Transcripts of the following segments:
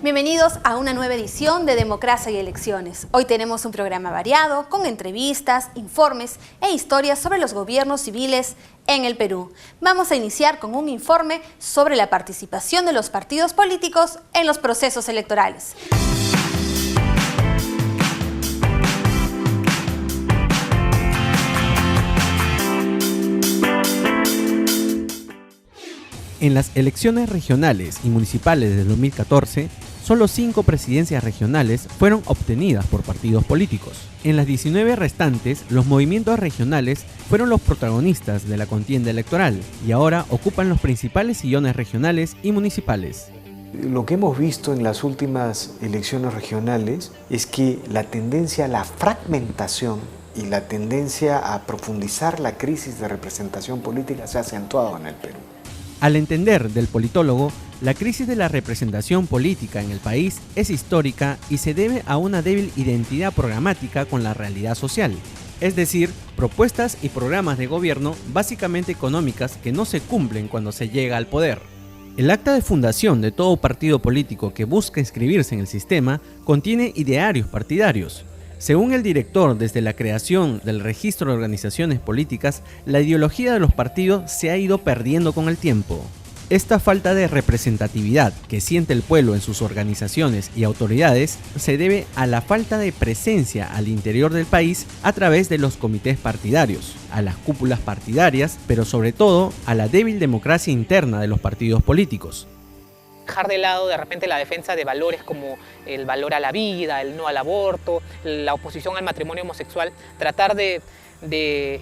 Bienvenidos a una nueva edición de Democracia y Elecciones. Hoy tenemos un programa variado con entrevistas, informes e historias sobre los gobiernos civiles en el Perú. Vamos a iniciar con un informe sobre la participación de los partidos políticos en los procesos electorales. En las elecciones regionales y municipales de 2014, solo 5 presidencias regionales fueron obtenidas por partidos políticos. En las 19 restantes, los movimientos regionales fueron los protagonistas de la contienda electoral y ahora ocupan los principales sillones regionales y municipales. Lo que hemos visto en las últimas elecciones regionales es que la tendencia a la fragmentación y la tendencia a profundizar la crisis de representación política se ha acentuado en el Perú. Al entender del politólogo, la crisis de la representación política en el país es histórica y se debe a una débil identidad programática con la realidad social, es decir, propuestas y programas de gobierno básicamente económicas que no se cumplen cuando se llega al poder. El acta de fundación de todo partido político que busca inscribirse en el sistema contiene idearios partidarios. Según el director, desde la creación del registro de organizaciones políticas, la ideología de los partidos se ha ido perdiendo con el tiempo. Esta falta de representatividad que siente el pueblo en sus organizaciones y autoridades se debe a la falta de presencia al interior del país a través de los comités partidarios, a las cúpulas partidarias, pero sobre todo a la débil democracia interna de los partidos políticos. Dejar de lado de repente la defensa de valores como el valor a la vida, el no al aborto, la oposición al matrimonio homosexual, tratar de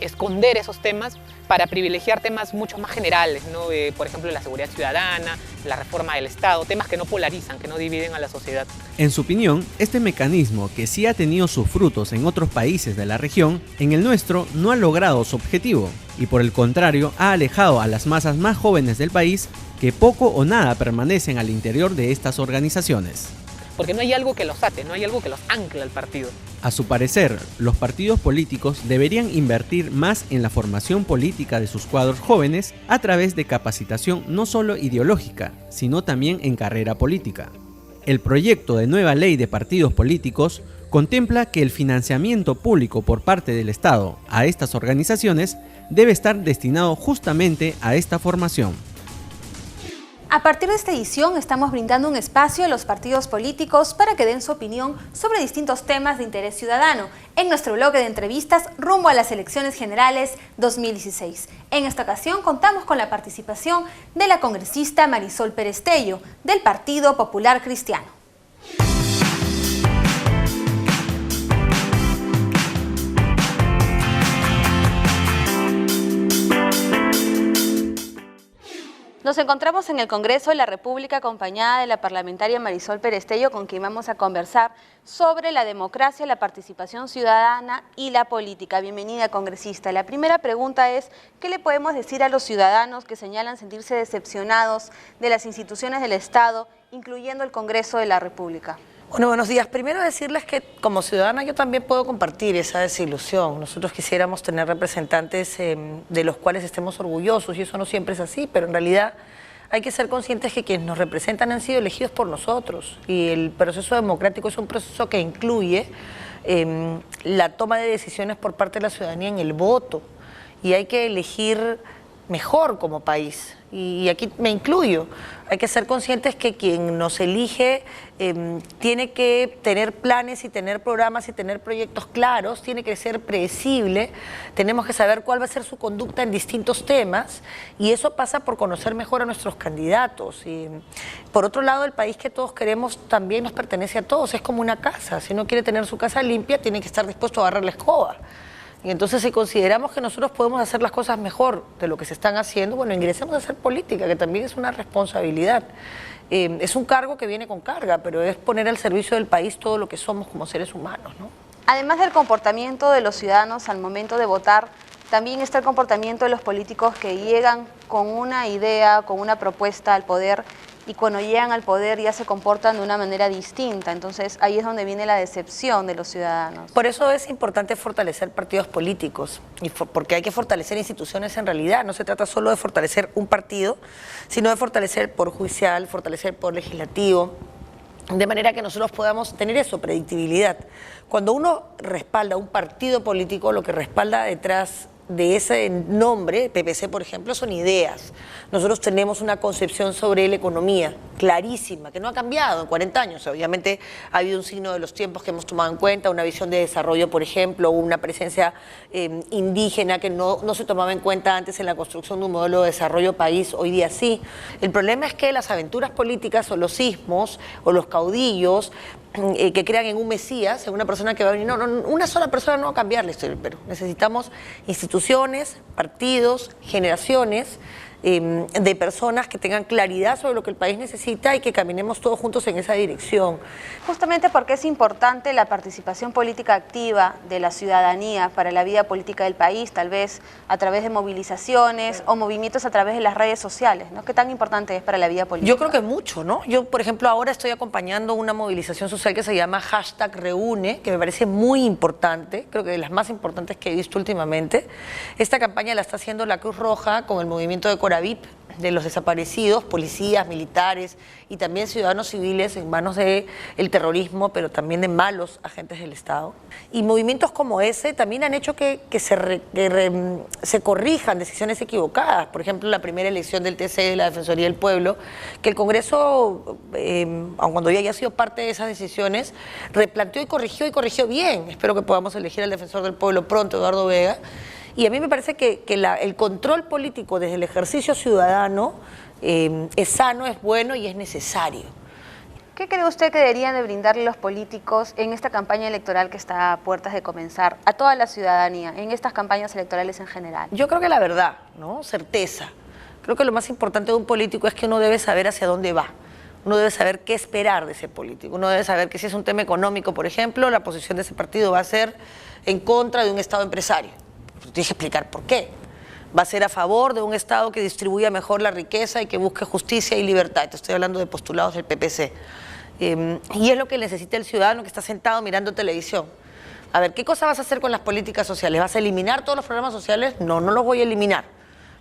esconder esos temas para privilegiar temas mucho más generales, ¿no? Por ejemplo, la seguridad ciudadana, la reforma del Estado, temas que no polarizan, que no dividen a la sociedad. En su opinión, este mecanismo, que sí ha tenido sus frutos en otros países de la región, en el nuestro no ha logrado su objetivo y por el contrario ha alejado a las masas más jóvenes del país que poco o nada permanecen al interior de estas organizaciones. Porque no hay algo que los ate, no hay algo que los ancle al partido. A su parecer, los partidos políticos deberían invertir más en la formación política de sus cuadros jóvenes a través de capacitación no solo ideológica, sino también en carrera política. El proyecto de nueva ley de partidos políticos contempla que el financiamiento público por parte del Estado a estas organizaciones debe estar destinado justamente a esta formación. A partir de esta edición estamos brindando un espacio a los partidos políticos para que den su opinión sobre distintos temas de interés ciudadano en nuestro bloque de entrevistas rumbo a las elecciones generales 2016. En esta ocasión contamos con la participación de la congresista Marisol Perestello del Partido Popular Cristiano. Nos encontramos en el Congreso de la República acompañada de la parlamentaria Marisol Perestello, con quien vamos a conversar sobre la democracia, la participación ciudadana y la política. Bienvenida, congresista. La primera pregunta es, ¿qué le podemos decir a los ciudadanos que señalan sentirse decepcionados de las instituciones del Estado, incluyendo el Congreso de la República? Bueno, buenos días. Primero decirles que como ciudadana yo también puedo compartir esa desilusión. Nosotros quisiéramos tener representantes de los cuales estemos orgullosos y eso no siempre es así, pero en realidad hay que ser conscientes que quienes nos representan han sido elegidos por nosotros y el proceso democrático es un proceso que incluye la toma de decisiones por parte de la ciudadanía en el voto y hay que elegir mejor como país. Y aquí me incluyo, hay que ser conscientes que quien nos elige tiene que tener planes y tener programas y tener proyectos claros, tiene que ser predecible, tenemos que saber cuál va a ser su conducta en distintos temas y eso pasa por conocer mejor a nuestros candidatos. Y, por otro lado, el país que todos queremos también nos pertenece a todos, es como una casa, si uno quiere tener su casa limpia tiene que estar dispuesto a agarrar la escoba. Y entonces si consideramos que nosotros podemos hacer las cosas mejor de lo que se están haciendo, bueno, ingresemos a hacer política, que también es una responsabilidad. Es un cargo que viene con carga, pero es poner al servicio del país todo lo que somos como seres humanos, ¿no? Además del comportamiento de los ciudadanos al momento de votar, también está el comportamiento de los políticos que llegan con una idea, con una propuesta al poder y cuando llegan al poder ya se comportan de una manera distinta. Entonces ahí es donde viene la decepción de los ciudadanos. Por eso es importante fortalecer partidos políticos, porque hay que fortalecer instituciones en realidad. No se trata solo de fortalecer un partido, sino de fortalecer el Poder Judicial, fortalecer el Poder Legislativo, de manera que nosotros podamos tener eso, predictibilidad. Cuando uno respalda un partido político, lo que respalda detrás de ese nombre, PPC por ejemplo, son ideas. Nosotros tenemos una concepción sobre la economía clarísima, que no ha cambiado en 40 años. Obviamente ha habido un signo de los tiempos que hemos tomado en cuenta, una visión de desarrollo, por ejemplo, una presencia indígena que no se tomaba en cuenta antes en la construcción de un modelo de desarrollo país, hoy día sí. El problema es que las aventuras políticas o los sismos o los caudillos que crean en un mesías, en una persona que va a venir. No, una sola persona no va a cambiar la historia del Perú. Necesitamos instituciones, partidos, generaciones de personas que tengan claridad sobre lo que el país necesita y que caminemos todos juntos en esa dirección. Justamente porque es importante la participación política activa de la ciudadanía para la vida política del país, tal vez a través de movilizaciones o movimientos a través de las redes sociales, ¿no? ¿Qué tan importante es para la vida política? Yo creo que mucho, ¿no? Yo, por ejemplo, ahora estoy acompañando una movilización social que se llama #Reúne, que me parece muy importante, creo que de las más importantes que he visto últimamente. Esta campaña la está haciendo la Cruz Roja con el movimiento de Coravip, de los desaparecidos, policías, militares y también ciudadanos civiles en manos del terrorismo, pero también de malos agentes del Estado. Y movimientos como ese también han hecho que se corrijan decisiones equivocadas. Por ejemplo, la primera elección del TC, de la Defensoría del Pueblo, que el Congreso, aun cuando ya haya sido parte de esas decisiones, replanteó y corrigió bien. Espero que podamos elegir al Defensor del Pueblo pronto, Eduardo Vega. Y a mí me parece que el control político desde el ejercicio ciudadano es sano, es bueno y es necesario. ¿Qué cree usted que deberían de brindarle los políticos en esta campaña electoral que está a puertas de comenzar a toda la ciudadanía, en estas campañas electorales en general? Yo creo que la verdad, ¿no? Certeza. Creo que lo más importante de un político es que uno debe saber hacia dónde va. Uno debe saber qué esperar de ese político. Uno debe saber que si es un tema económico, por ejemplo, la posición de ese partido va a ser en contra de un Estado empresario. Tienes que explicar por qué. Va a ser a favor de un Estado que distribuya mejor la riqueza y que busque justicia y libertad. Te estoy hablando de postulados del PPC. Y es lo que necesita el ciudadano que está sentado mirando televisión. A ver, ¿qué cosa vas a hacer con las políticas sociales? ¿Vas a eliminar todos los programas sociales? No, no los voy a eliminar.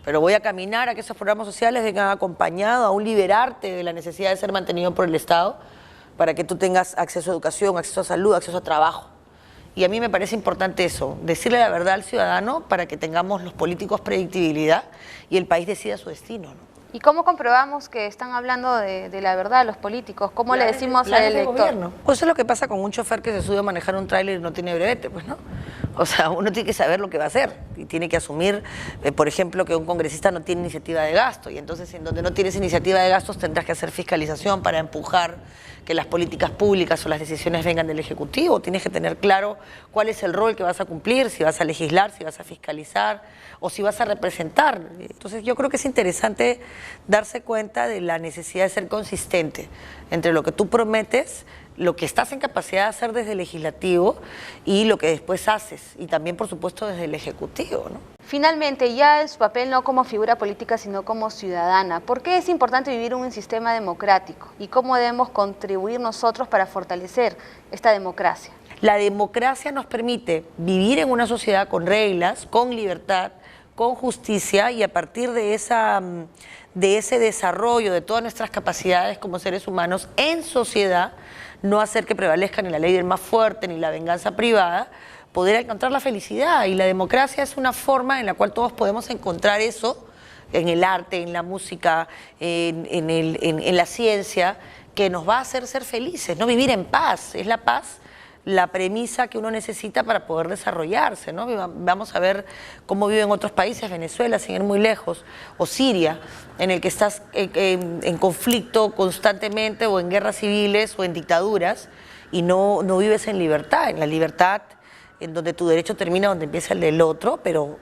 Pero voy a caminar a que esos programas sociales vengan acompañados a un liberarte de la necesidad de ser mantenido por el Estado para que tú tengas acceso a educación, acceso a salud, acceso a trabajo. Y a mí me parece importante eso, decirle la verdad al ciudadano para que tengamos los políticos predictibilidad y el país decida su destino, ¿no? ¿Y cómo comprobamos que están hablando de la verdad los políticos? ¿Cómo le decimos al elector? Pues eso es lo que pasa con un chofer que se sube a manejar un tráiler y no tiene brevete, pues, ¿no? O sea, uno tiene que saber lo que va a hacer y tiene que asumir, por ejemplo, que un congresista no tiene iniciativa de gasto y entonces en donde no tienes iniciativa de gastos tendrás que hacer fiscalización para empujar que las políticas públicas o las decisiones vengan del Ejecutivo. Tienes que tener claro cuál es el rol que vas a cumplir, si vas a legislar, si vas a fiscalizar o si vas a representar. Entonces yo creo que es interesante darse cuenta de la necesidad de ser consistente entre lo que tú prometes, lo que estás en capacidad de hacer desde el Legislativo y lo que después haces, y también, por supuesto, desde el Ejecutivo, ¿no? Finalmente, ya en su papel no como figura política, sino como ciudadana, ¿por qué es importante vivir en un sistema democrático? ¿Y cómo debemos contribuir nosotros para fortalecer esta democracia? La democracia nos permite vivir en una sociedad con reglas, con libertad, con justicia, y a partir de ese desarrollo de todas nuestras capacidades como seres humanos en sociedad, no hacer que prevalezca ni la ley del más fuerte ni la venganza privada, poder encontrar la felicidad. Y la democracia es una forma en la cual todos podemos encontrar eso en el arte, en la música, en la ciencia, que nos va a hacer ser felices, ¿no? Vivir en paz, es la paz la premisa que uno necesita para poder desarrollarse, ¿no? Vamos a ver cómo viven otros países, Venezuela, sin ir muy lejos, o Siria, en el que estás en conflicto constantemente, o en guerras civiles, o en dictaduras, y no vives en libertad, en la libertad en donde tu derecho termina donde empieza el del otro, pero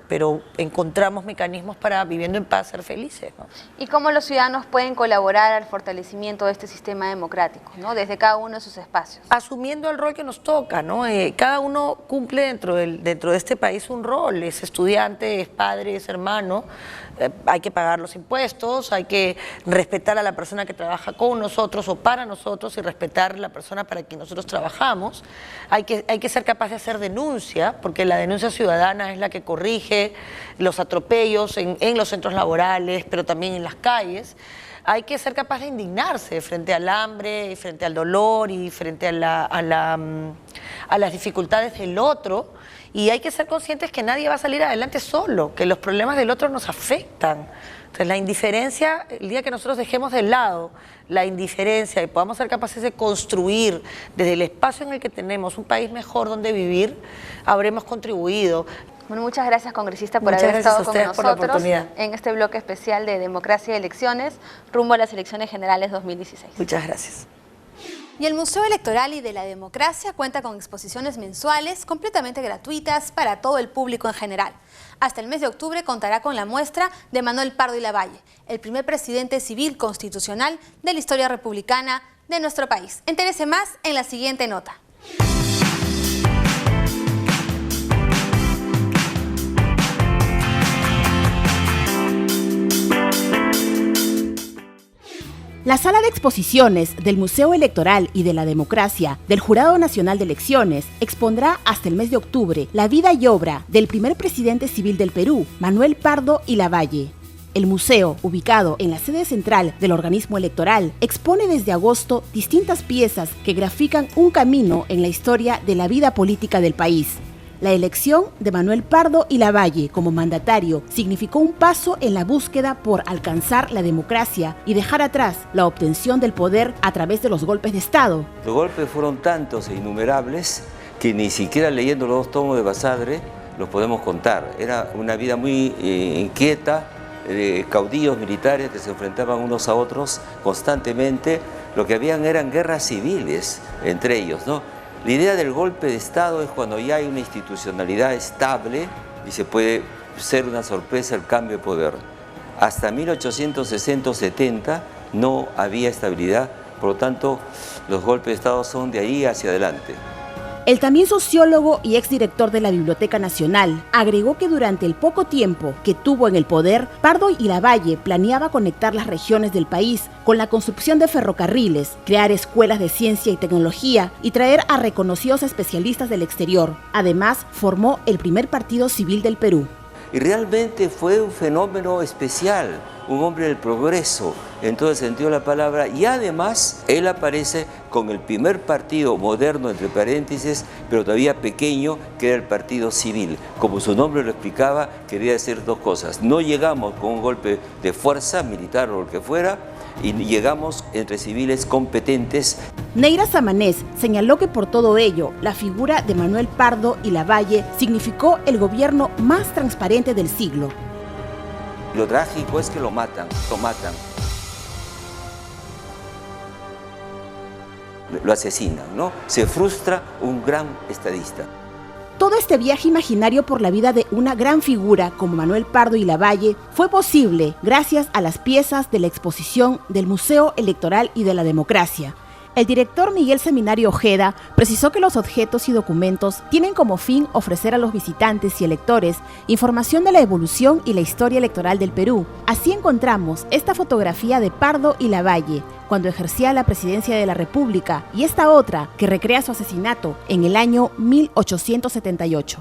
encontramos mecanismos para, viviendo en paz, ser felices, ¿no? ¿Y cómo los ciudadanos pueden colaborar al fortalecimiento de este sistema democrático, ¿no? Desde cada uno de sus espacios? Asumiendo el rol que nos toca, ¿no? Cada uno cumple dentro de este país un rol, es estudiante, es padre, es hermano, hay que pagar los impuestos, hay que respetar a la persona que trabaja con nosotros o para nosotros y respetar a la persona para quien nosotros trabajamos, hay que ser capaz de hacer denuncia, porque la denuncia ciudadana es la que corrige los atropellos en los centros laborales, pero también en las calles. hay que ser capaz de indignarse frente al hambre, y frente al dolor y frente a las dificultades del otro. Y hay que ser conscientes que nadie va a salir adelante solo, que los problemas del otro nos afectan. Entonces la indiferencia, el día que nosotros dejemos de lado la indiferencia y podamos ser capaces de construir desde el espacio en el que tenemos un país mejor donde vivir, habremos contribuido. Bueno, muchas gracias, congresista, por Muchas haber gracias estado a ustedes con por la nosotros oportunidad. en este bloque especial de Democracia y Elecciones rumbo a las elecciones generales 2016. Muchas gracias. Y el Museo Electoral y de la Democracia cuenta con exposiciones mensuales completamente gratuitas para todo el público en general. Hasta el mes de octubre contará con la muestra de Manuel Pardo y Lavalle, el primer presidente civil constitucional de la historia republicana de nuestro país. Entérese más en la siguiente nota. La sala de exposiciones del Museo Electoral y de la Democracia del Jurado Nacional de Elecciones expondrá hasta el mes de octubre la vida y obra del primer presidente civil del Perú, Manuel Pardo y Lavalle. El museo, ubicado en la sede central del organismo electoral, expone desde agosto distintas piezas que grafican un camino en la historia de la vida política del país. La elección de Manuel Pardo y Lavalle como mandatario significó un paso en la búsqueda por alcanzar la democracia y dejar atrás la obtención del poder a través de los golpes de Estado. Los golpes fueron tantos e innumerables que ni siquiera leyendo los 2 tomos de Basadre los podemos contar. Era una vida muy inquieta, de caudillos militares que se enfrentaban unos a otros constantemente. Lo que habían eran guerras civiles entre ellos, ¿no? La idea del golpe de Estado es cuando ya hay una institucionalidad estable y se puede ser una sorpresa el cambio de poder. Hasta 1860-70 no había estabilidad, por lo tanto los golpes de Estado son de ahí hacia adelante. El también sociólogo y exdirector de la Biblioteca Nacional agregó que durante el poco tiempo que tuvo en el poder, Pardo y Lavalle planeaba conectar las regiones del país con la construcción de ferrocarriles, crear escuelas de ciencia y tecnología y traer a reconocidos especialistas del exterior. Además, formó el primer partido civil del Perú. Y realmente fue un fenómeno especial, un hombre del progreso, en todo el sentido de la palabra, y además él aparece con el primer partido moderno, entre paréntesis, pero todavía pequeño, que era el Partido Civil. Como su nombre lo explicaba, quería decir 2 cosas. No llegamos con un golpe de fuerza militar o lo que fuera, y llegamos entre civiles competentes. Neira Samanés señaló que por todo ello, la figura de Manuel Pardo y Lavalle significó el gobierno más transparente del siglo. Lo trágico es que lo matan. Lo asesinan, ¿no? Se frustra un gran estadista. Todo este viaje imaginario por la vida de una gran figura como Manuel Pardo y Lavalle fue posible gracias a las piezas de la exposición del Museo Electoral y de la Democracia. El director Miguel Seminario Ojeda precisó que los objetos y documentos tienen como fin ofrecer a los visitantes y electores información de la evolución y la historia electoral del Perú. Así encontramos esta fotografía de Pardo y Lavalle cuando ejercía la presidencia de la República y esta otra que recrea su asesinato en el año 1878.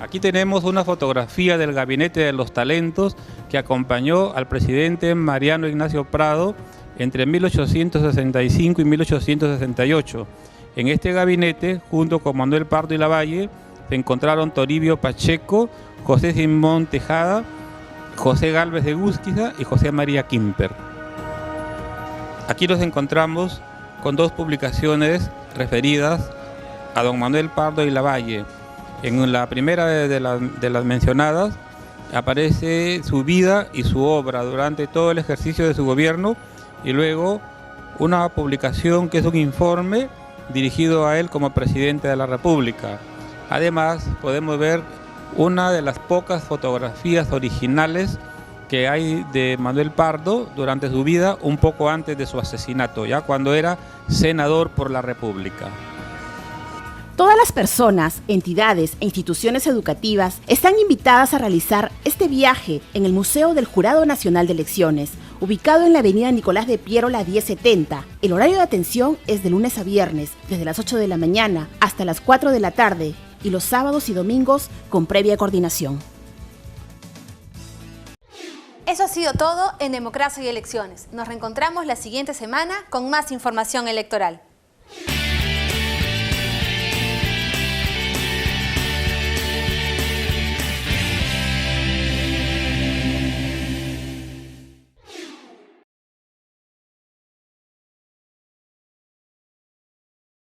Aquí tenemos una fotografía del Gabinete de los Talentos que acompañó al presidente Mariano Ignacio Prado entre 1865 y 1868. En este gabinete, junto con Manuel Pardo y Lavalle, se encontraron Toribio Pacheco, José Simón Tejada, José Gálvez de Gúsquiza y José María Quimper. Aquí nos encontramos con 2 publicaciones referidas a don Manuel Pardo y Lavalle. En la primera de las mencionadas aparece su vida y su obra durante todo el ejercicio de su gobierno, y luego una publicación que es un informe dirigido a él como presidente de la República. Además, podemos ver una de las pocas fotografías originales que hay de Manuel Pardo durante su vida, un poco antes de su asesinato, ya cuando era senador por la República. Todas las personas, entidades e instituciones educativas están invitadas a realizar este viaje en el Museo del Jurado Nacional de Elecciones, ubicado en la avenida Nicolás de Piérola 1070. El horario de atención es de lunes a viernes, desde las 8 de la mañana hasta las 4 de la tarde, y los sábados y domingos con previa coordinación. Eso ha sido sido todo en Democracia y Elecciones. Nos reencontramos la siguiente semana con más información electoral.